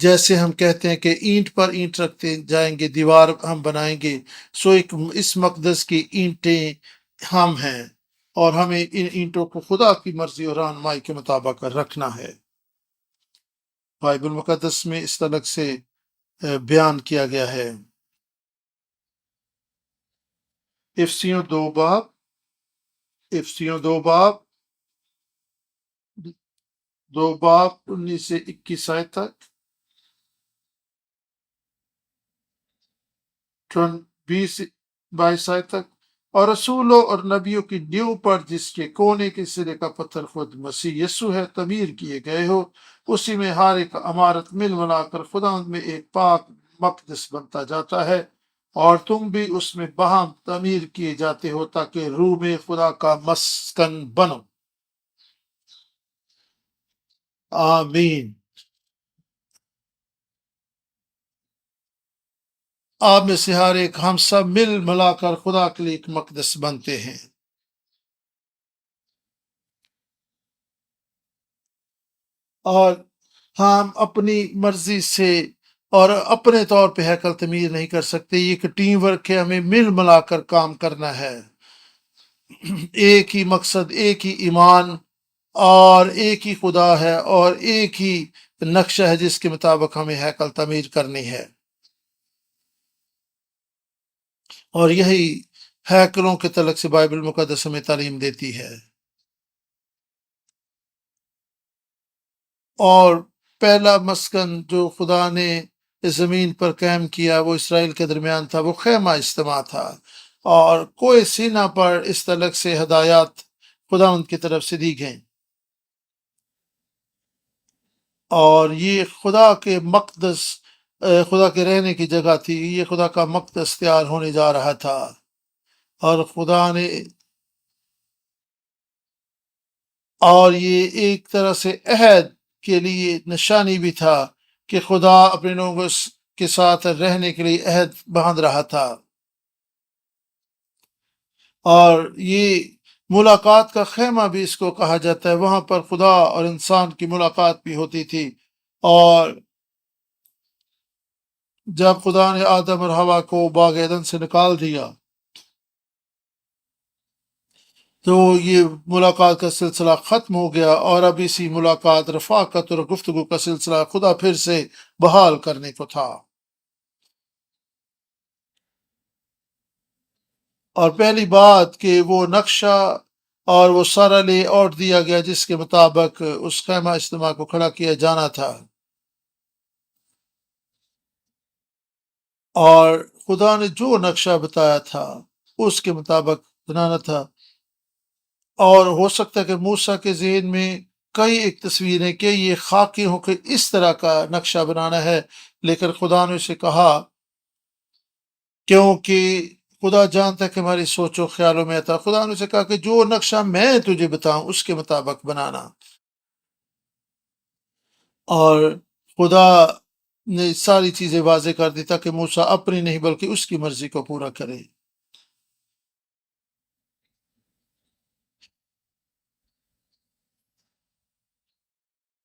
جیسے ہم کہتے ہیں کہ اینٹ پر اینٹ رکھتے جائیں گے، دیوار ہم بنائیں گے، سو ایک اس مقدس کی اینٹیں ہم ہیں، اور ہمیں ان اینٹوں کو خدا کی مرضی اور رہنمائی کے مطابق رکھنا ہے۔ بائبل مقدس میں اس طرح سے بیان کیا گیا ہے۔ افسیوں 2 باب 19 سے 21 آیت تک، 20-22 آیت تک۔ اور رسولوں اور نبیوں کی نیو پر جس کے کونے کے سرے کا پتھر خود مسیح یسوع ہے تعمیر کیے گئے ہو، اسی میں ہر ایک عمارت مل ملا کر خدا میں ایک پاک مقدس بنتا جاتا ہے، اور تم بھی اس میں باہم تعمیر کیے جاتے ہو تاکہ روح میں خدا کا مسکن بنو۔ آمین۔ آپ میں سے ہر ایک ہم سب مل ملا کر خدا کے لیے ایک مقدس بنتے ہیں، اور ہم اپنی مرضی سے اور اپنے طور پہ ہیکل تعمیر نہیں کر سکتے۔ یہ ایک ٹیم ورک ہے، ہمیں مل ملا کر کام کرنا ہے۔ ایک ہی مقصد، ایک ہی ایمان، اور ایک ہی خدا ہے، اور ایک ہی نقشہ ہے جس کے مطابق ہمیں ہیکل تعمیر کرنی ہے، اور یہی ہیکلوں کے تعلق سے بائبل مقدس ہمیں تعلیم دیتی ہے۔ اور پہلا مسکن جو خدا نے اس زمین پر قائم کیا وہ اسرائیل کے درمیان تھا، وہ خیمہ اجتماع تھا، اور کوئی سینہ پر اس تعلق سے ہدایات خدا ان کی طرف سے دی گئیں، اور یہ خدا کے مقدس، خدا کے رہنے کی جگہ تھی، یہ خدا کا مقدس تیار ہونے جا رہا تھا، اور خدا نے، اور یہ ایک طرح سے عہد کے لیے نشانی بھی تھا کہ خدا اپنے لوگوں کے ساتھ رہنے کے لیے عہد باندھ رہا تھا، اور یہ ملاقات کا خیمہ بھی اس کو کہا جاتا ہے۔ وہاں پر خدا اور انسان کی ملاقات بھی ہوتی تھی، اور جب خدا نے آدم اور حوا کو باغ عدن سے نکال دیا تو یہ ملاقات کا سلسلہ ختم ہو گیا، اور اب اسی ملاقات، رفاقت اور گفتگو کا سلسلہ خدا پھر سے بحال کرنے کو تھا۔ اور پہلی بات کہ وہ نقشہ اور وہ سارا لے آؤٹ دیا گیا جس کے مطابق اس خیمہ اجتماع کو کھڑا کیا جانا تھا، اور خدا نے جو نقشہ بتایا تھا اس کے مطابق بنانا تھا۔ اور ہو سکتا ہے کہ موسیٰ کے ذہن میں کئی ایک تصویریں کہ یہ خاکی ہو کے اس طرح کا نقشہ بنانا ہے، لیکن خدا نے اسے کہا، کیونکہ خدا جانتا ہے کہ ہماری سوچ و خیالوں میں تھا، خدا نے اسے کہا کہ جو نقشہ میں تجھے بتاؤں اس کے مطابق بنانا، اور خدا نے ساری چیزیں واضح کر دی تاکہ موسیٰ اپنی نہیں بلکہ اس کی مرضی کو پورا کرے۔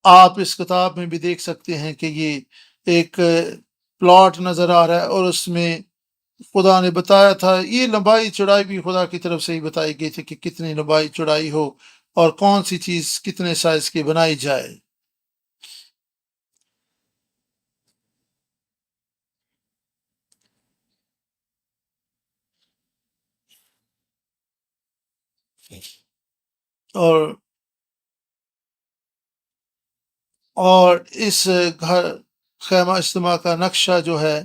آپ اس کتاب میں بھی دیکھ سکتے ہیں کہ یہ ایک پلاٹ نظر آ رہا ہے، اور اس میں خدا نے بتایا تھا، یہ لمبائی چوڑائی بھی خدا کی طرف سے ہی بتائی گئی تھی کہ کتنی لمبائی چوڑائی ہو اور کون سی چیز کتنے سائز کی بنائی جائے۔ اور اور اس گھر خیمہ اجتماع کا نقشہ جو ہے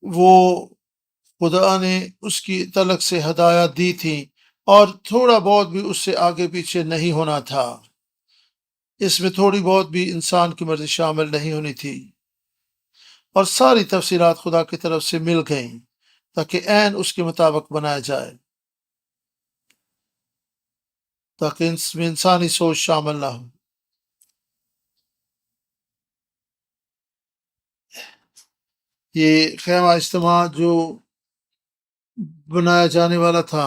وہ خدا نے اس کی تعلق سے ہدایات دی تھی، اور تھوڑا بہت بھی اس سے آگے پیچھے نہیں ہونا تھا، اس میں تھوڑی بہت بھی انسان کی مرضی شامل نہیں ہونی تھی، اور ساری تفصیلات خدا کی طرف سے مل گئیں تاکہ عین اس کے مطابق بنایا جائے، تاکہ اس میں انسانی سوچ شامل نہ ہو۔ یہ خیمہ اجتماع جو بنایا جانے والا تھا،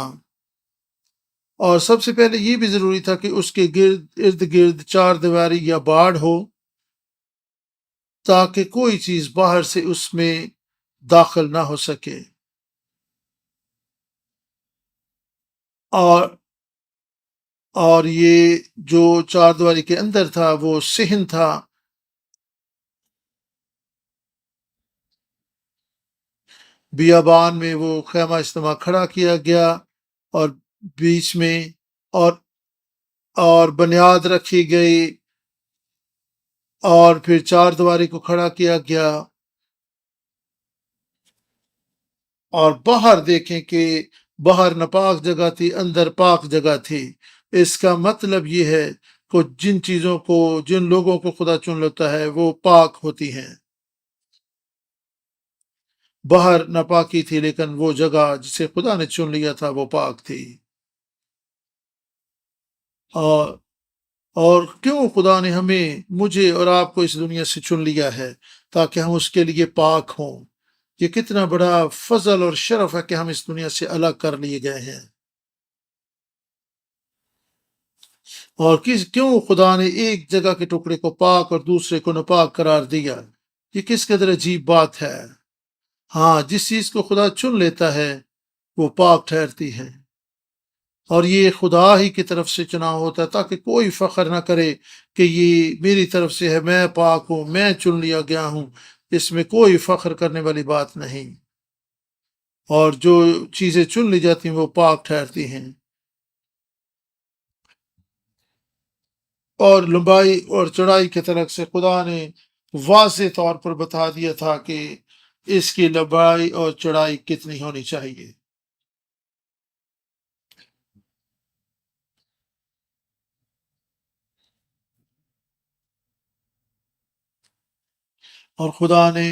اور سب سے پہلے یہ بھی ضروری تھا کہ اس کے ارد گرد 4 دیواری یا باڑ ہو، تاکہ کوئی چیز باہر سے اس میں داخل نہ ہو سکے، اور یہ جو چار دیواری کے اندر تھا وہ صحن تھا، بیابان میں وہ خیمہ اجتماع کھڑا کیا گیا، اور بیچ میں اور بنیاد رکھی گئی، اور پھر چار دیواری کو کھڑا کیا گیا، اور باہر دیکھیں کہ باہر ناپاک جگہ تھی، اندر پاک جگہ تھی۔ اس کا مطلب یہ ہے کہ جن لوگوں کو خدا چن لیتا ہے وہ پاک ہوتی ہیں۔ باہر ناپاکی تھی، لیکن وہ جگہ جسے خدا نے چن لیا تھا وہ پاک تھی۔ اور کیوں خدا نے مجھے اور آپ کو اس دنیا سے چن لیا ہے؟ تاکہ ہم اس کے لیے پاک ہوں۔ یہ کتنا بڑا فضل اور شرف ہے کہ ہم اس دنیا سے الگ کر لیے گئے ہیں۔ اور کیوں خدا نے ایک جگہ کے ٹکڑے کو پاک اور دوسرے کو ناپاک قرار دیا؟ یہ کس قدر عجیب بات ہے۔ ہاں، جس چیز کو خدا چن لیتا ہے وہ پاک ٹھہرتی ہے، اور یہ خدا ہی کی طرف سے چنا ہوتا ہے، تاکہ کوئی فخر نہ کرے کہ یہ میری طرف سے ہے، میں پاک ہوں، میں چن لیا گیا ہوں۔ اس میں کوئی فخر کرنے والی بات نہیں، اور جو چیزیں چن لی جاتی ہیں وہ پاک ٹھہرتی ہیں۔ اور لمبائی اور چڑھائی کے طرف سے خدا نے واضح طور پر بتا دیا تھا کہ اس کی لمبائی اور چڑھائی کتنی ہونی چاہیے۔ اور خدا نے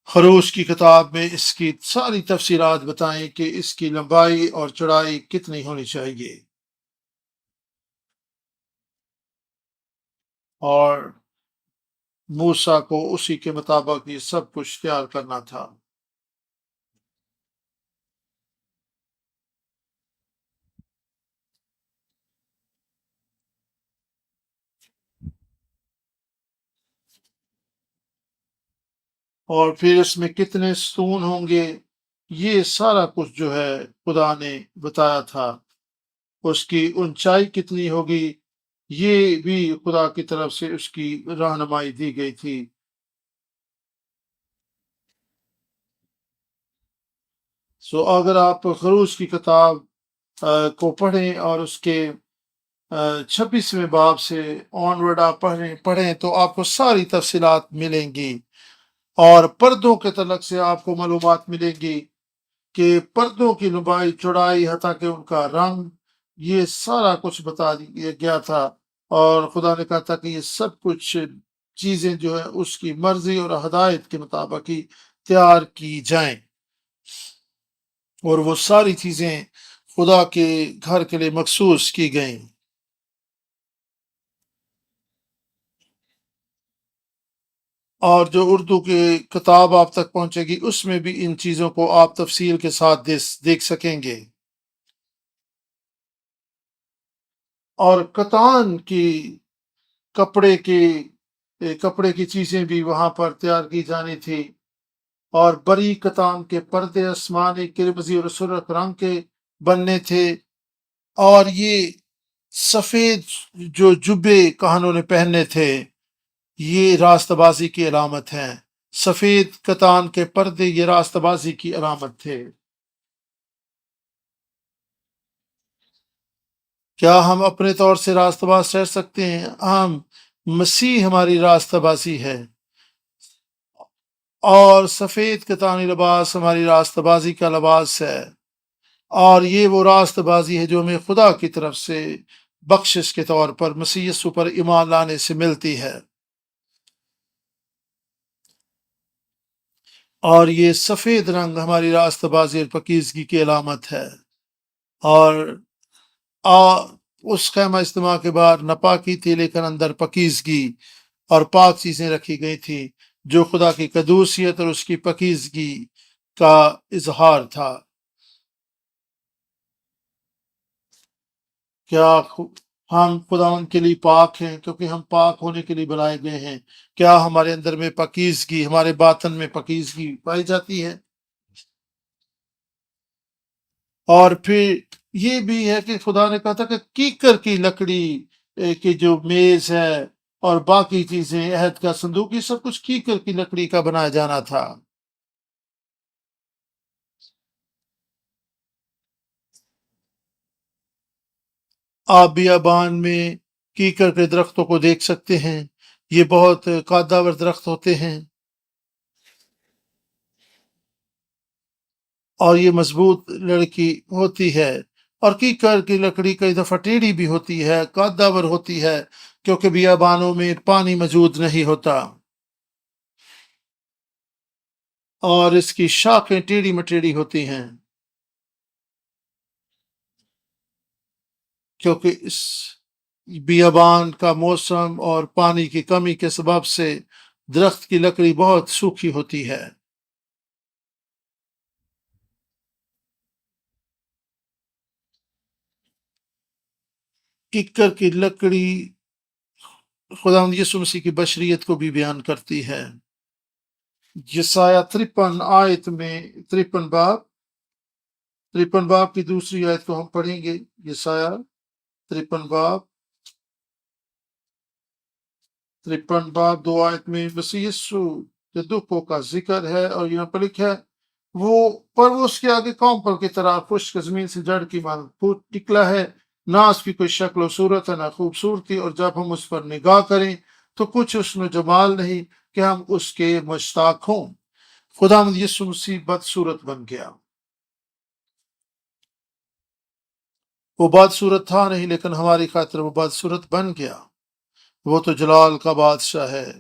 خروش کی کتاب میں اس کی ساری تفصیلات بتائیں کہ اس کی لمبائی اور چڑھائی کتنی ہونی چاہیے، اور موسیٰ کو اسی کے مطابق یہ سب کچھ تیار کرنا تھا۔ اور پھر اس میں کتنے ستون ہوں گے، یہ سارا کچھ جو ہے خدا نے بتایا تھا۔ اس کی اونچائی کتنی ہوگی، یہ بھی خدا کی طرف سے اس کی رہنمائی دی گئی تھی۔ اگر آپ خروج کی کتاب کو پڑھیں اور اس کے 26ویں باب سے آنورڈ آپ پڑھیں تو آپ کو ساری تفصیلات ملیں گی، اور پردوں کے تعلق سے آپ کو معلومات ملیں گی کہ پردوں کی لمبائی چوڑائی حتیٰ کہ ان کا رنگ، یہ سارا کچھ بتا دیا گیا تھا، اور خدا نے کہا تھا کہ یہ سب کچھ چیزیں جو ہے اس کی مرضی اور ہدایت کے مطابق ہی تیار کی جائیں، اور وہ ساری چیزیں خدا کے گھر کے لیے مخصوص کی گئیں۔ اور جو اردو کی کتاب آپ تک پہنچے گی اس میں بھی ان چیزوں کو آپ تفصیل کے ساتھ دیکھ سکیں گے۔ اور کتان کی کپڑے کی چیزیں بھی وہاں پر تیار کی جانی تھی، اور بری کتان کے پردے آسمانی کرمزی اور سرخ رنگ کے بننے تھے، اور یہ سفید جو جبے کہانوں نے پہننے تھے یہ راستہ بازی کی علامت ہیں۔ سفید کتان کے پردے یہ راستہ بازی کی علامت تھے۔ کیا ہم اپنے طور سے راستہ باز ٹھہر سکتے ہیں؟ ہم مسیح ہماری راستہ بازی ہے، اور سفید کتانی لباس ہماری راستہ بازی کا لباس ہے، اور یہ وہ راستہ بازی ہے جو ہمیں خدا کی طرف سے بخشش کے طور پر مسیح یسوع پر ایمان لانے سے ملتی ہے۔ اور یہ سفید رنگ ہماری راستہ بازی اور پاکیزگی کی علامت ہے، اور اس خیمہ اجتماع کے بعد ناپاکی تھی لیکن اندر پاکیزگی اور پاک چیزیں رکھی گئی تھی، جو خدا کی قدوسیت اور اس کی پاکیزگی کا اظہار تھا۔ کیا ہم خداوند کے لیے پاک ہیں کیونکہ ہم پاک ہونے کے لیے بنائے گئے ہیں۔ کیا ہمارے اندر میں پاکیزگی، ہمارے باطن میں پاکیزگی پائی جاتی ہے؟ اور پھر یہ بھی ہے کہ خدا نے کہا تھا کہ کیکر کی لکڑی کی جو میز ہے اور باقی چیزیں، عہد کا صندوق، یہ سب کچھ کیکر کی لکڑی کا بنایا جانا تھا۔ آپ بیابان میں کیکر کے درختوں کو دیکھ سکتے ہیں، یہ بہت قادور درخت ہوتے ہیں اور یہ مضبوط لڑکی ہوتی ہے۔ اور کیکر کی لکڑی کئی دفعہ ٹیڑھی بھی ہوتی ہے، قادور ہوتی ہے، کیونکہ بیابانوں میں پانی موجود نہیں ہوتا اور اس کی شاخیں ٹیڑھی مٹیڑھی ہوتی ہیں، کیونکہ اس بیابان کا موسم اور پانی کی کمی کے سبب سے درخت کی لکڑی بہت سوکھی ہوتی ہے۔ کیکر کی لکڑی خداوند یسوع مسیح کی بشریت کو بھی بیان کرتی ہے۔ یسایہ 53 آیت میں 53 باب کی دوسری آیت کو ہم پڑھیں گے۔ یسایہ 53 باب 2 آیت میں مسیح یسوع کے دکھوں کا ذکر ہے، اور یہاں پر لکھا ہے پر وہ اس کے آگے قوم پر کی طرح خشک زمین سے جڑ کی مانند پھوٹ نکلا ہے، نہ اس کی کوئی شکل و صورت ہے نہ خوبصورتی، اور جب ہم اس پر نگاہ کریں تو کچھ حسن و جمال نہیں کہ ہم اس کے مشتاق ہوں۔ خداوند یسوع مسیح بدصورت بن گیا۔ وہ بدصورت تھا نہیں، لیکن ہماری خاطر وہ بدصورت بن گیا۔ وہ تو جلال کا بادشاہ ہے،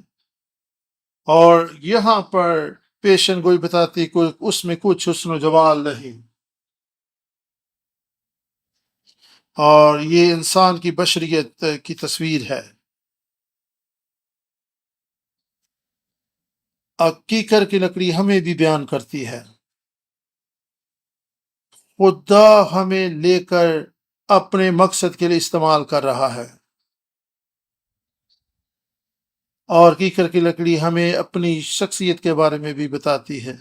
اور یہاں پر پیشن گوئی بتاتی کوئی اس میں کچھ حسن و جمال نہیں، اور یہ انسان کی بشریت کی تصویر ہے۔ کیکر کی لکڑی ہمیں بھی بیان کرتی ہے، خدا ہمیں لے کر اپنے مقصد کے لیے استعمال کر رہا ہے، اور کیکر کی لکڑی ہمیں اپنی شخصیت کے بارے میں بھی بتاتی ہے،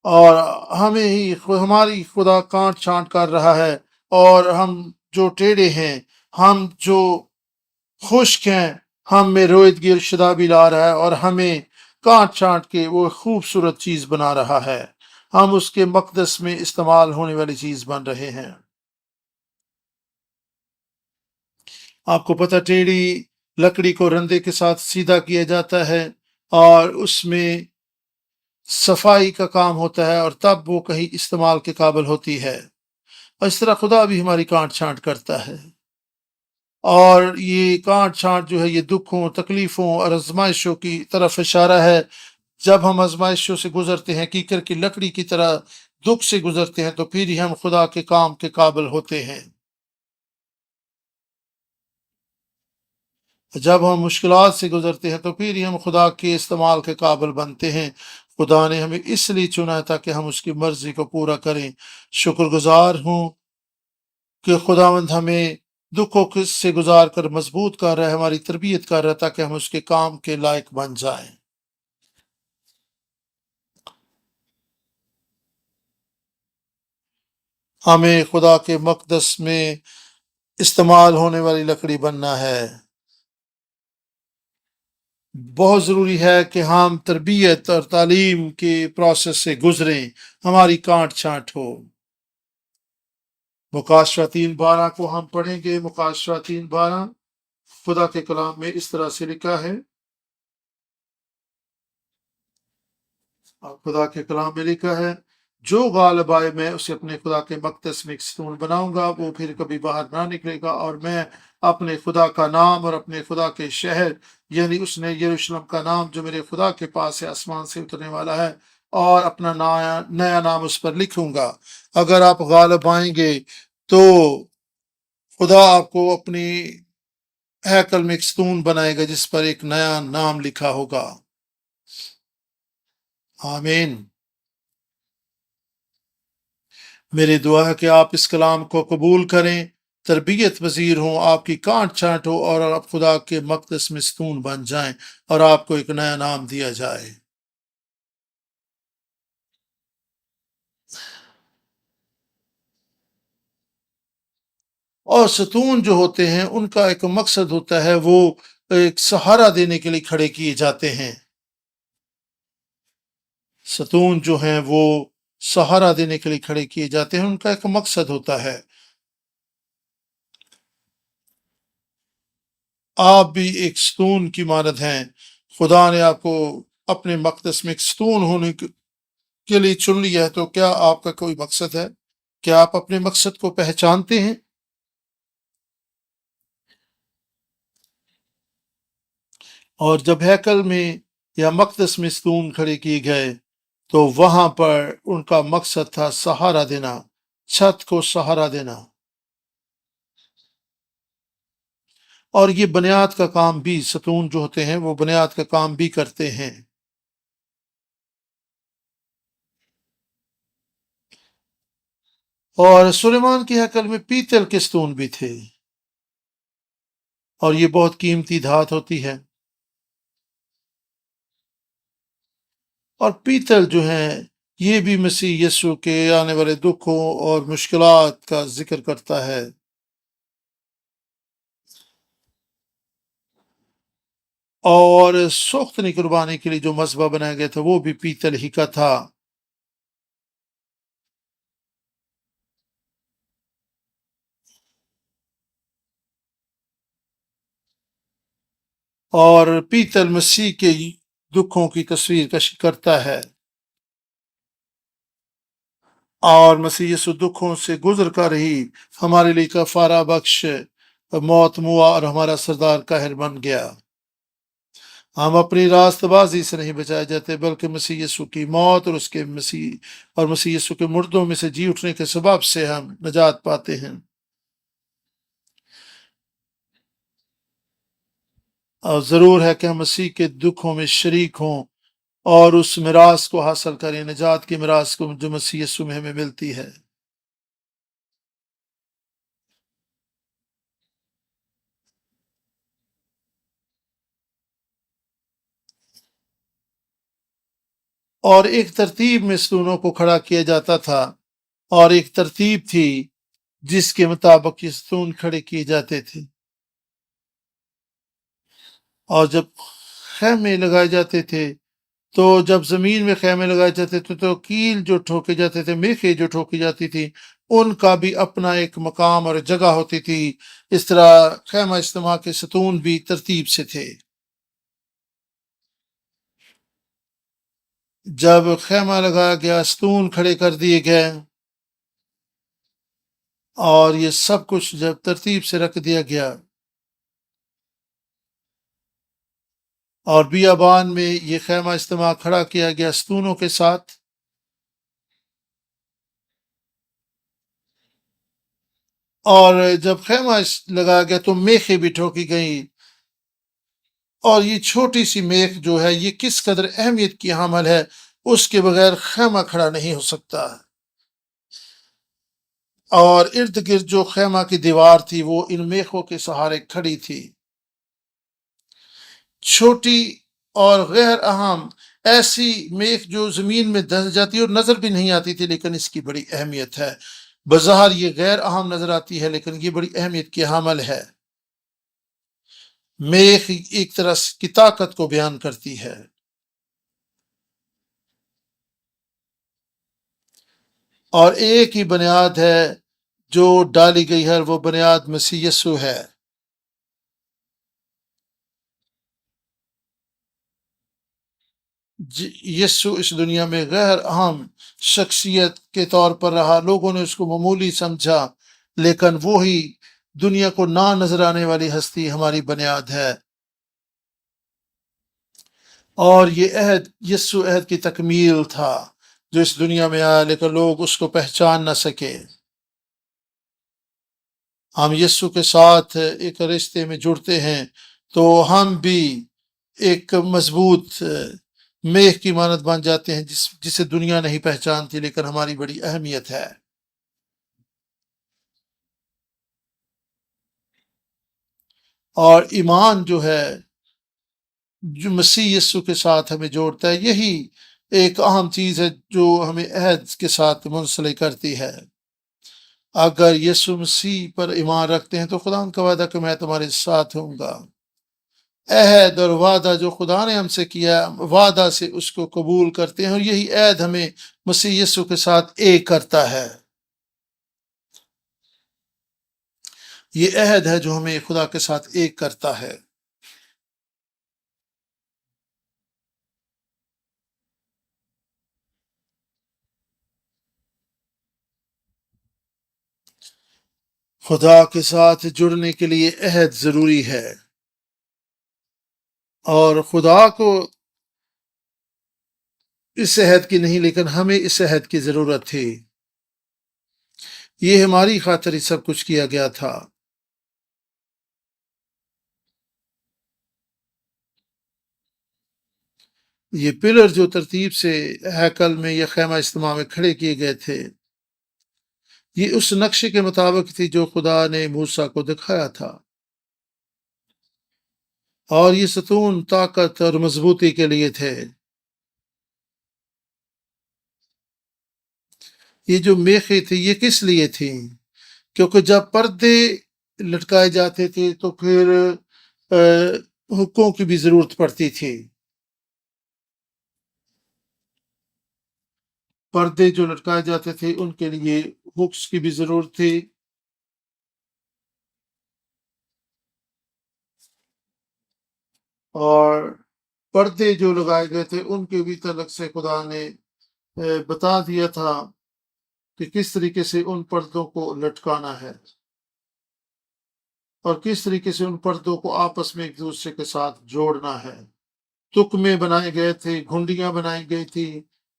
اور ہمیں ہی ہماری خدا کانٹ چھانٹ کر رہا ہے، اور ہم جو ٹیڑھے ہیں، ہم جو خشک ہیں، ہم میں رویدگی اور شدابی لا رہا ہے، اور ہمیں کانٹ چھانٹ کے وہ خوبصورت چیز بنا رہا ہے۔ ہم اس کے مقدس میں استعمال ہونے والی چیز بن رہے ہیں۔ آپ کو پتہ ٹیڑھی لکڑی کو رندے کے ساتھ سیدھا کیا جاتا ہے، اور اس میں صفائی کا کام ہوتا ہے، اور تب وہ کہیں استعمال کے قابل ہوتی ہے۔ اور اس طرح خدا بھی ہماری کانٹ چھانٹ کرتا ہے، اور یہ کانٹ چھانٹ جو ہے یہ دکھوں، تکلیفوں اور آزمائشوں کی طرف اشارہ ہے۔ جب ہم آزمائشوں سے گزرتے ہیں، کیکر کی لکڑی کی طرح دکھ سے گزرتے ہیں، تو پھر ہی ہم خدا کے کام کے قابل ہوتے ہیں۔ جب ہم مشکلات سے گزرتے ہیں تو پھر ہی ہم خدا کے استعمال کے قابل بنتے ہیں۔ خدا نے ہمیں اس لیے چنا ہے تاکہ ہم اس کی مرضی کو پورا کریں۔ شکر گزار ہوں کہ خداوند ہمیں دکھوں سے گزار کر مضبوط کر رہا ہے، ہماری تربیت کر رہا ہے، تاکہ ہم اس کے کام کے لائق بن جائیں۔ ہمیں خدا کے مقدس میں استعمال ہونے والی لکڑی بننا ہے۔ بہت ضروری ہے کہ ہم تربیت اور تعلیم کے پروسیس سے گزریں، ہماری کانٹ چھانٹ ہو۔ مکاشفہ 3:12 کو ہم پڑھیں گے۔ مکاشفہ 3:12 خدا کے کلام میں اس طرح سے لکھا ہے، خدا کے کلام میں لکھا ہے، جو غالب آئے میں اسے اپنے خدا کے مقدس میں ایک ستون بناؤں گا، وہ پھر کبھی باہر نہ نکلے گا، اور میں اپنے خدا کا نام اور اپنے خدا کے شہر یعنی اس نے یروشلم کا نام جو میرے خدا کے پاس ہے، آسمان سے اترنے والا ہے، اور اپنا نیا نام اس پر لکھوں گا۔ اگر آپ غالب آئیں گے تو خدا آپ کو اپنی ہیکل میں ایک ستون بنائے گا جس پر ایک نیا نام لکھا ہوگا۔ آمین۔ میری دعا ہے کہ آپ اس کلام کو قبول کریں تربیت پذیر ہوں، آپ کی کانٹ چھانٹ ہو، اور آپ خدا کے مقدس میں ستون بن جائیں اور آپ کو ایک نیا نام دیا جائے۔ اور ستون جو ہوتے ہیں ان کا ایک مقصد ہوتا ہے، وہ ایک سہارا دینے کے لیے کھڑے کیے جاتے ہیں۔ ستون جو ہیں وہ سہارا دینے کے لیے کھڑے کیے جاتے ہیں، ان کا ایک مقصد ہوتا ہے۔ آپ بھی ایک ستون کی مانند ہیں، خدا نے آپ کو اپنے مقدس میں ایک ستون ہونے کے لیے چن لیا ہے، تو کیا آپ کا کوئی مقصد ہے؟ کیا آپ اپنے مقصد کو پہچانتے ہیں؟ اور جب ہیکل میں یا مقدس میں ستون کھڑے کیے گئے تو وہاں پر ان کا مقصد تھا سہارا دینا، چھت کو سہارا دینا، اور یہ بنیاد کا کام بھی، ستون جو ہوتے ہیں وہ بنیاد کا کام بھی کرتے ہیں۔ اور سلیمان کے ہیکل میں پیتل کے ستون بھی تھے، اور یہ بہت قیمتی دھات ہوتی ہے۔ اور پیتل جو ہیں یہ بھی مسیح یسوع کے آنے والے دکھوں اور مشکلات کا ذکر کرتا ہے۔ اور سوختنی قربانی کے لیے جو مذبح بنایا گیا تھا وہ بھی پیتل ہی کا تھا۔ اور پیتل مسیح کے دکھوں کی تصویر کشی کرتا ہے، اور مسیح یسوع دکھوں سے گزر کر ہی ہمارے لیے کفارہ بخش موت موا اور ہمارا سردار قاہر بن گیا۔ ہم اپنی راست بازی سے نہیں بچائے جاتے، بلکہ مسیح یسوع کی موت اور مسیح یسوع کے مردوں میں سے جی اٹھنے کے سبب سے ہم نجات پاتے ہیں۔ اور ضرور ہے کہ ہم مسیح کے دکھوں میں شریک ہوں اور اس میراث کو حاصل کریں، نجات کی میراث کو جو مسیح یسوع میں ہمیں ملتی ہے۔ اور ایک ترتیب میں ستونوں کو کھڑا کیا جاتا تھا، اور ایک ترتیب تھی جس کے مطابق یہ ستون کھڑے کیے جاتے تھے۔ اور جب خیمے لگائے جاتے تھے، تو جب زمین میں خیمے لگائے جاتے تھے تو کیل جو ٹھوکے جاتے تھے، میخیں جو ٹھوکی جاتی تھی، ان کا بھی اپنا ایک مقام اور جگہ ہوتی تھی۔ اس طرح خیمہ اجتماع کے ستون بھی ترتیب سے تھے۔ جب خیمہ لگایا گیا، ستون کھڑے کر دیے گئے، اور یہ سب کچھ جب ترتیب سے رکھ دیا گیا، اور بیابان میں یہ خیمہ اجتماع کھڑا کیا گیا ستونوں کے ساتھ، اور جب خیمہ لگایا گیا تو میخیں بھی ٹھوکی گئیں۔ اور یہ چھوٹی سی میخ جو ہے یہ کس قدر اہمیت کی حامل ہے، اس کے بغیر خیمہ کھڑا نہیں ہو سکتا۔ اور ارد گرد جو خیمہ کی دیوار تھی وہ ان میخوں کے سہارے کھڑی تھی۔ چھوٹی اور غیر اہم ایسی میخ جو زمین میں دھس جاتی اور نظر بھی نہیں آتی تھی، لیکن اس کی بڑی اہمیت ہے۔ بظاہر یہ غیر اہم نظر آتی ہے، لیکن یہ بڑی اہمیت کی حامل ہے۔ میخ ایک طرح کی طاقت کو بیان کرتی ہے۔ اور ایک ہی بنیاد ہے جو ڈالی گئی ہے، وہ بنیاد مسیح یسوع ہے۔ یسوع اس دنیا میں غیر اہم شخصیت کے طور پر رہا، لوگوں نے اس کو معمولی سمجھا، لیکن وہی دنیا کو نہ نظر آنے والی ہستی ہماری بنیاد ہے۔ اور یہ عہد یسوع عہد کی تکمیل تھا جو اس دنیا میں آیا، لیکن لوگ اس کو پہچان نہ سکے۔ ہم یسوع کے ساتھ ایک رشتے میں جڑتے ہیں تو ہم بھی ایک مضبوط میخ کی مانند بن جاتے ہیں، جسے دنیا نہیں پہچانتی، لیکن ہماری بڑی اہمیت ہے۔ اور ایمان جو ہے جو مسیح یسوع کے ساتھ ہمیں جوڑتا ہے، یہی ایک اہم چیز ہے جو ہمیں عہد کے ساتھ منسلک کرتی ہے۔ اگر یسوع مسیح پر ایمان رکھتے ہیں تو خدا کا وعدہ کہ میں تمہارے ساتھ ہوں گا، عہد اور وعدہ جو خدا نے ہم سے کیا، وعدہ سے اس کو قبول کرتے ہیں، اور یہی عہد ہمیں مسیح یسوع کے ساتھ ایک کرتا ہے۔ یہ عہد ہے جو ہمیں خدا کے ساتھ ایک کرتا ہے۔ خدا کے ساتھ جڑنے کے لیے عہد ضروری ہے، اور خدا کو اس عہد کی نہیں لیکن ہمیں اس عہد کی ضرورت تھی۔ یہ ہماری خاطر ہی سب کچھ کیا گیا تھا۔ یہ پلر جو ترتیب سے ہیکل میں یا خیمہ اجتماع میں کھڑے کیے گئے تھے، یہ اس نقشے کے مطابق تھی جو خدا نے موسیٰ کو دکھایا تھا، اور یہ ستون طاقت اور مضبوطی کے لیے تھے۔ یہ جو میخیں تھی یہ کس لیے تھیں؟ کیونکہ جب پردے لٹکائے جاتے تھے تو پھر حکوں کی بھی ضرورت پڑتی تھی۔ پردے جو لٹکائے جاتے تھے ان کے لیے ہکس کی بھی ضرورت تھی، اور پردے جو لگائے گئے تھے ان کے بھی تعلق سے خدا نے بتا دیا تھا کہ کس طریقے سے ان پردوں کو لٹکانا ہے، اور کس طریقے سے ان پردوں کو آپس میں ایک دوسرے کے ساتھ جوڑنا ہے۔ تکمے بنائے گئے تھے، گھنڈیاں بنائی گئی تھی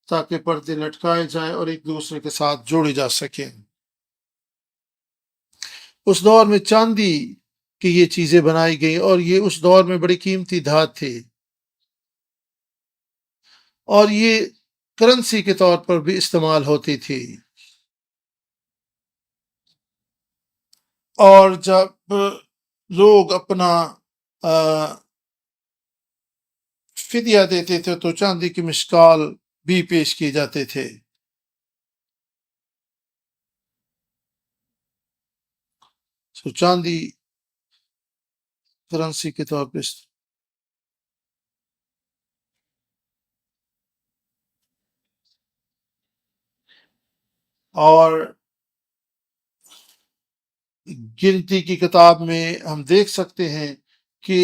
تاکہ پردے لٹکائے جائیں اور ایک دوسرے کے ساتھ جوڑے جا سکیں۔ اس دور میں چاندی کی یہ چیزیں بنائی گئیں، اور یہ اس دور میں بڑی قیمتی دھات تھی، اور یہ کرنسی کے طور پر بھی استعمال ہوتی تھی۔ اور جب لوگ اپنا فدیہ دیتے تھے تو چاندی کی مشکال بھی پیش کیے جاتے تھے۔ تو چاندی کرنسی کے طور پر اور گنتی کی کتاب میں ہم دیکھ سکتے ہیں کہ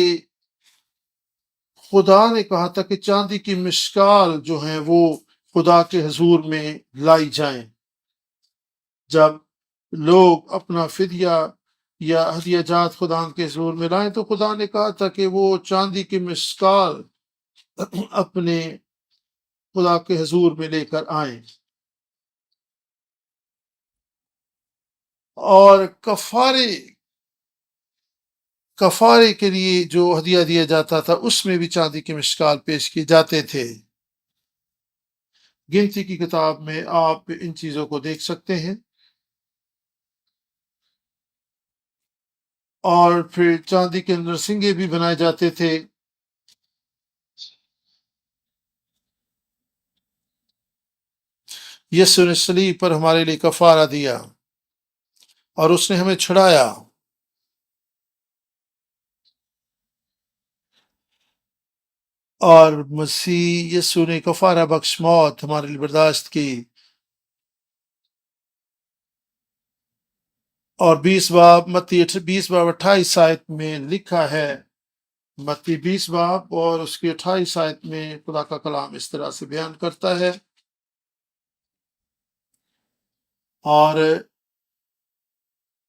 خدا نے کہا تھا کہ چاندی کی مشکال جو ہیں وہ خدا کے حضور میں لائی جائیں۔ جب لوگ اپنا فدیہ یا ہدیہ جات خدا کے حضور میں لائیں تو خدا نے کہا تھا کہ وہ چاندی کی مشکال اپنے خدا کے حضور میں لے کر آئیں، اور کفارے کے لیے جو ہدیہ دیا جاتا تھا اس میں بھی چاندی کی مشکال پیش کیے جاتے تھے۔ گنتی کی کتاب میں آپ ان چیزوں کو دیکھ سکتے ہیں۔ اور پھر چاندی کے اندر سنگے بھی بنائے جاتے تھے۔ یسوع نے صلیب پر ہمارے لیے کفارہ دیا اور اس نے ہمیں چھڑایا، اور مسیح یسوع نے کفارہ بخش موت ہمارے لیے برداشت کی۔ اور 20 باب 28 میں لکھا ہے، متی 20 باب اور اس کی 28 میں خدا کا کلام اس طرح سے بیان کرتا ہے، اور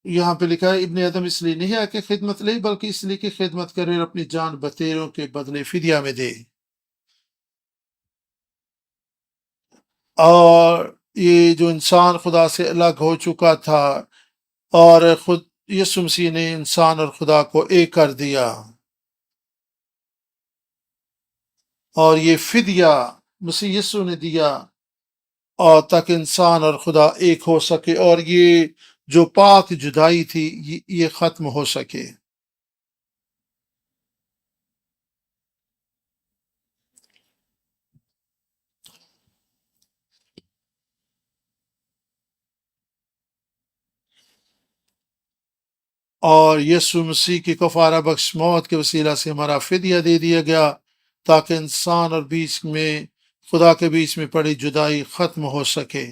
یہاں پہ لکھا ہے ابن آدم اس لیے نہیں آ کے خدمت لے بلکہ اس لیے کہ خدمت کرے اور اپنی جان بتیروں کے بدلے فدیہ میں دے۔ اور یہ جو انسان خدا سے الگ ہو چکا تھا، اور خود یسوع مسیح نے انسان اور خدا کو ایک کر دیا، اور یہ فدیہ مسیح یسوع نے دیا، اور تاکہ انسان اور خدا ایک ہو سکے، اور یہ جو پاک جدائی تھی یہ ختم ہو سکے۔ اور یسوع مسیح کی کفارہ بخش موت کے وسیلہ سے ہمارا فدیہ دے دیا گیا تاکہ انسان اور بیچ میں خدا کے بیچ میں پڑی جدائی ختم ہو سکے،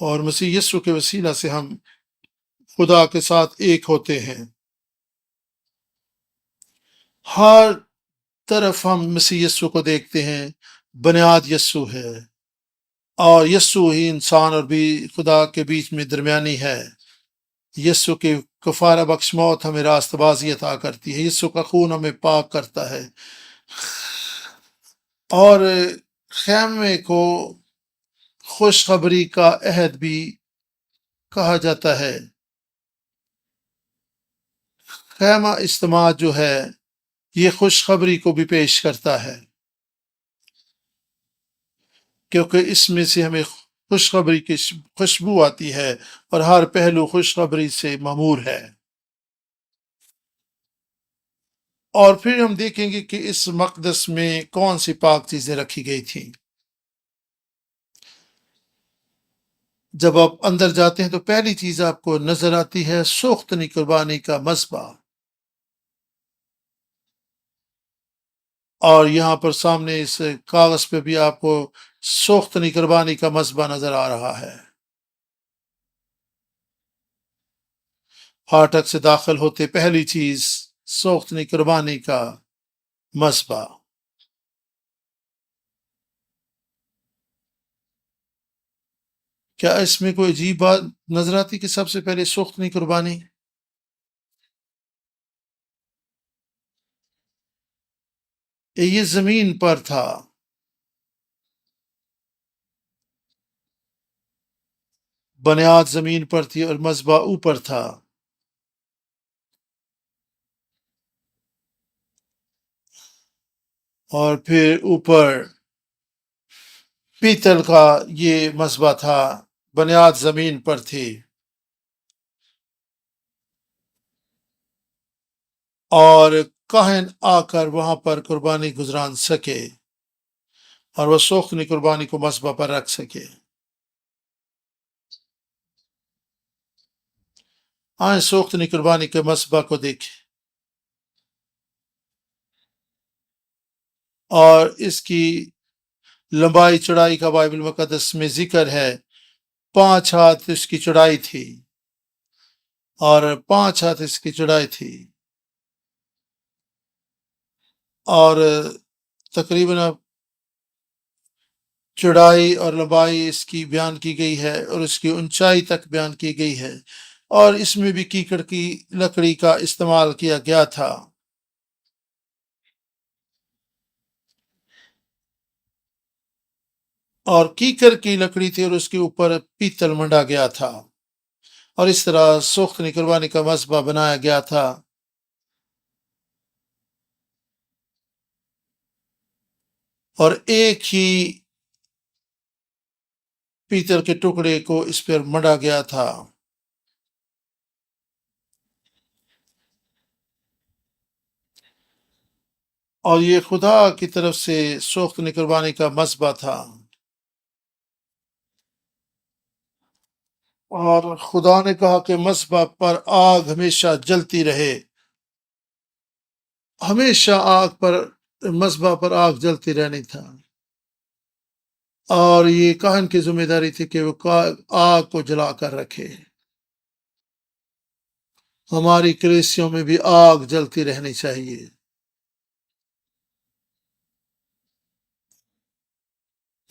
اور مسیح یسوع کے وسیلہ سے ہم خدا کے ساتھ ایک ہوتے ہیں۔ ہر طرف ہم مسیح یسوع کو دیکھتے ہیں، بنیاد یسوع ہے، اور یسوع ہی انسان اور بھی خدا کے بیچ میں درمیانی ہے۔ یسوع کی کفارہ بخش موت ہمیں راست بازی عطا کرتی ہے، یسوع کا خون ہمیں پاک کرتا ہے، اور خیمے کو خوشخبری کا عہد بھی کہا جاتا ہے۔ خیمہ اجتماع جو ہے یہ خوشخبری کو بھی پیش کرتا ہے، کیونکہ اس میں سے ہمیں خوشخبری کی خوشبو آتی ہے اور ہر پہلو خوشخبری سے معمور ہے۔ اور پھر ہم دیکھیں گے کہ اس مقدس میں کون سی پاک چیزیں رکھی گئی تھیں۔ جب آپ اندر جاتے ہیں تو پہلی چیز آپ کو نظر آتی ہے سوختنی قربانی کا مذبح، اور یہاں پر سامنے اس کاغذ پہ بھی آپ کو سوختنی قربانی کا مذبح نظر آ رہا ہے۔ پھاٹک سے داخل ہوتے پہلی چیز سوختنی قربانی کا مذبح۔ کیا اس میں کوئی عجیب بات نظر آتی کہ سب سے پہلے سوختنی قربانی؟ یہ زمین پر تھا، بنیاد زمین پر تھی اور مذبح اوپر تھا، اور پھر اوپر پیتل کا یہ مذبح تھا، بنیاد زمین پر تھی، اور کاہن آ کر وہاں پر قربانی گزران سکے اور وہ سوختنی قربانی کو مذبح پر رکھ سکے۔ آئیں سوختنی قربانی کے مذبح کو دیکھیں، اور اس کی لمبائی چڑھائی کا بائبل مقدس میں ذکر ہے، 5 ہاتھ اس کی چڑھائی تھی اور 5 ہاتھ اس کی چڑھائی تھی، اور تقریباً چڑھائی اور لمبائی اس کی بیان کی گئی ہے اور اس کی اونچائی تک بیان کی گئی ہے، اور اس میں بھی کیکڑ کی لکڑی کا استعمال کیا گیا تھا، اور کیکر کی لکڑی تھی اور اس کے اوپر پیتل منڈا گیا تھا، اور اس طرح سوختنی قربانی کا مذبح بنایا گیا تھا۔ اور ایک ہی پیتل کے ٹکڑے کو اس پر منڈا گیا تھا، اور یہ خدا کی طرف سے سوختنی قربانی کا مذبح تھا، اور خدا نے کہا کہ مذبح پر آگ ہمیشہ جلتی رہے، ہمیشہ آگ پر مذبح پر آگ جلتی رہنی تھا، اور یہ کاہن کی ذمہ داری تھی کہ وہ آگ کو جلا کر رکھے۔ ہماری کلیسیوں میں بھی آگ جلتی رہنی چاہیے،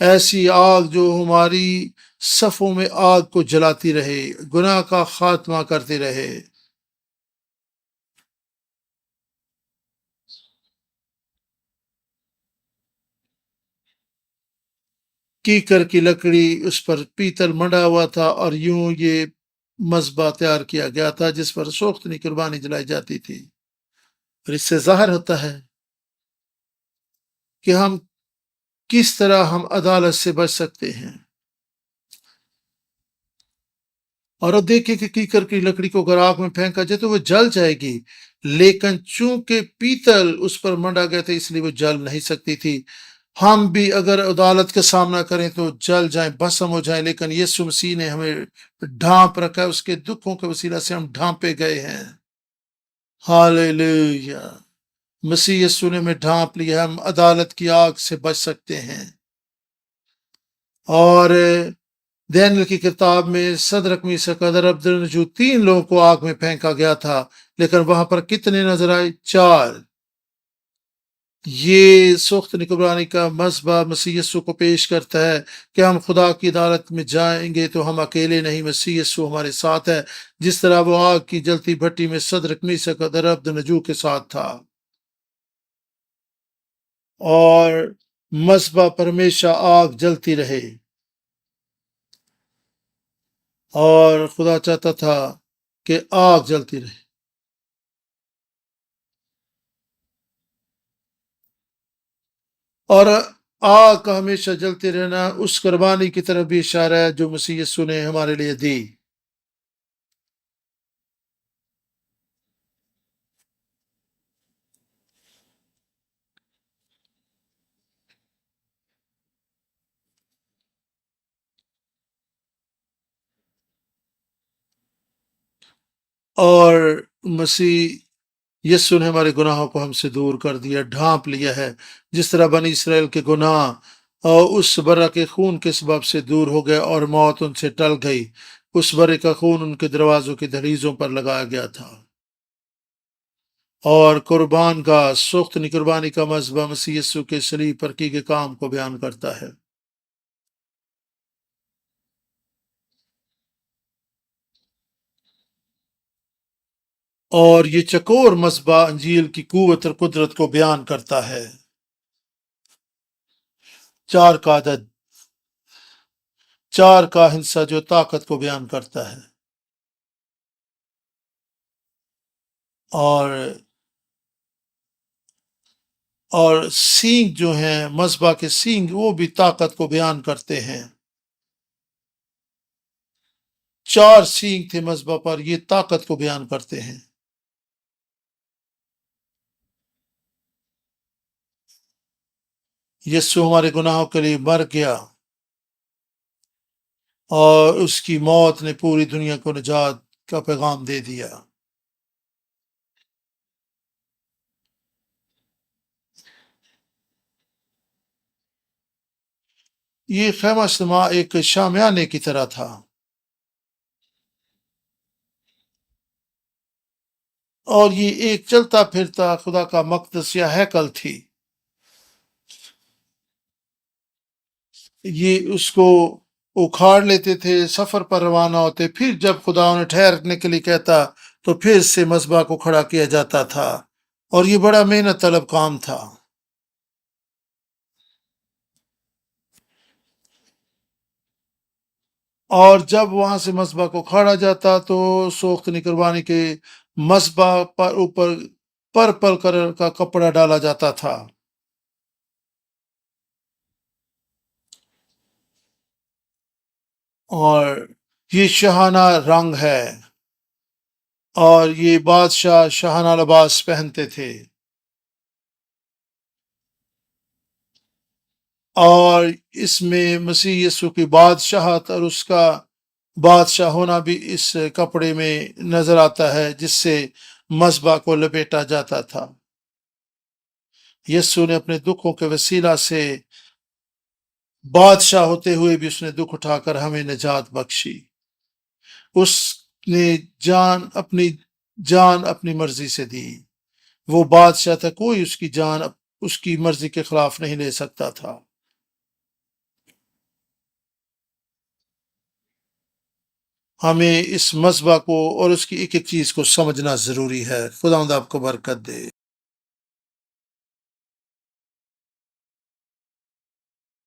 ایسی آگ جو ہماری صفوں میں آگ کو جلاتی رہے، گناہ کا خاتمہ کرتی رہے۔ کیکر کی لکڑی اس پر پیتل منڈا ہوا تھا، اور یوں یہ مذبح تیار کیا گیا تھا جس پر سوختنی قربانی جلائی جاتی تھی، اور اس سے ظاہر ہوتا ہے کہ ہم کس طرح ہم عدالت سے بچ سکتے ہیں۔ اور اب دیکھیں کہ کیکر کی لکڑی کو اگر آگ میں پھینکا جائے تو وہ جل جائے گی، لیکن چونکہ پیتل اس پر منڈا گیا تھا اس لیے وہ جل نہیں سکتی تھی، ہم بھی اگر عدالت کا سامنا کریں تو جل جائیں، بھسم ہو جائیں، لیکن یسوع مسیح نے ہمیں ڈھانپ رکھا ہے، اس کے دکھوں کے وسیلہ سے ہم ڈھانپے گئے ہیں۔ ہاللیلویا! مسیح یسوع نے ہمیں ڈھانپ لیا ہے، ہم عدالت کی آگ سے بچ سکتے ہیں۔ اور دانیل کی کتاب میں صدرک میشک ابدرنجو 3 لوگوں کو آگ میں پھینکا گیا تھا، لیکن وہاں پر کتنے نظر آئے؟ 4۔ یہ سخت نگرانی کا مذبح مسیح یسوع کو پیش کرتا ہے کہ ہم خدا کی عدالت میں جائیں گے تو ہم اکیلے نہیں، مسیح یسوع ہمارے ساتھ ہے، جس طرح وہ آگ کی جلتی بھٹی میں صدرک میشک ابدرنجو کے ساتھ تھا۔ اور مذبح پر ہمیشہ آگ جلتی رہے، اور خدا چاہتا تھا کہ آگ جلتی رہے۔ اور آگ کا ہمیشہ جلتے رہنا اس قربانی کی طرف بھی اشارہ ہے جو مسیح یسوع نے ہمارے لیے دی۔ اور مسیح یسوع نے ہمارے گناہوں کو ہم سے دور کر دیا، ڈھانپ لیا ہے، جس طرح بنی اسرائیل کے گناہ اور اس برہ کے خون کے سبب سے دور ہو گئے اور موت ان سے ٹل گئی۔ اس برے کا خون ان کے دروازوں کی دہلیزوں پر لگایا گیا تھا۔ اور قربان کا سخت قربانی کا مذبح مسیح یسوع کے صلیب پر کی گئے کام کو بیان کرتا ہے۔ اور یہ چکور مذبح انجیل کی قوت اور قدرت کو بیان کرتا ہے۔ 4 کا عدد، 4 کا ہنسا جو طاقت کو بیان کرتا ہے۔ اور سینگ جو ہیں، مذبح کے سینگ، وہ بھی طاقت کو بیان کرتے ہیں۔ 4 سینگ تھے مذبح پر، یہ طاقت کو بیان کرتے ہیں۔ یسوع ہمارے گناہوں کے لیے مر گیا، اور اس کی موت نے پوری دنیا کو نجات کا پیغام دے دیا۔ یہ خیمہ اجتماع ایک شامیانے کی طرح تھا، اور یہ ایک چلتا پھرتا خدا کا مقدس یا ہیکل تھی۔ یہ اس کو اکھاڑ لیتے تھے، سفر پر روانہ ہوتے، پھر جب خدا انہیں ٹھہرنے کے لیے کہتا تو پھر سے مذبح کو کھڑا کیا جاتا تھا، اور یہ بڑا محنت طلب کام تھا۔ اور جب وہاں سے مذبح کو کھاڑا جاتا تو سوختنی قربانی کے مذبح پر اوپر پرپل کلر کا کپڑا ڈالا جاتا تھا، اور یہ شاہانہ رنگ ہے، اور یہ بادشاہ شاہانہ لباس پہنتے تھے، اور اس میں مسیح یسوع کی بادشاہت اور اس کا بادشاہ ہونا بھی اس کپڑے میں نظر آتا ہے جس سے مذبح کو لپیٹا جاتا تھا۔ یسوع نے اپنے دکھوں کے وسیلہ سے بادشاہ ہوتے ہوئے بھی اس نے دکھ اٹھا کر ہمیں نجات بخشی۔ اس نے جان اپنی مرضی سے دی، وہ بادشاہ تھا، کوئی اس کی جان اس کی مرضی کے خلاف نہیں لے سکتا تھا۔ ہمیں اس مذبح کو اور اس کی ایک ایک چیز کو سمجھنا ضروری ہے۔ خداوند آپ کو برکت دے۔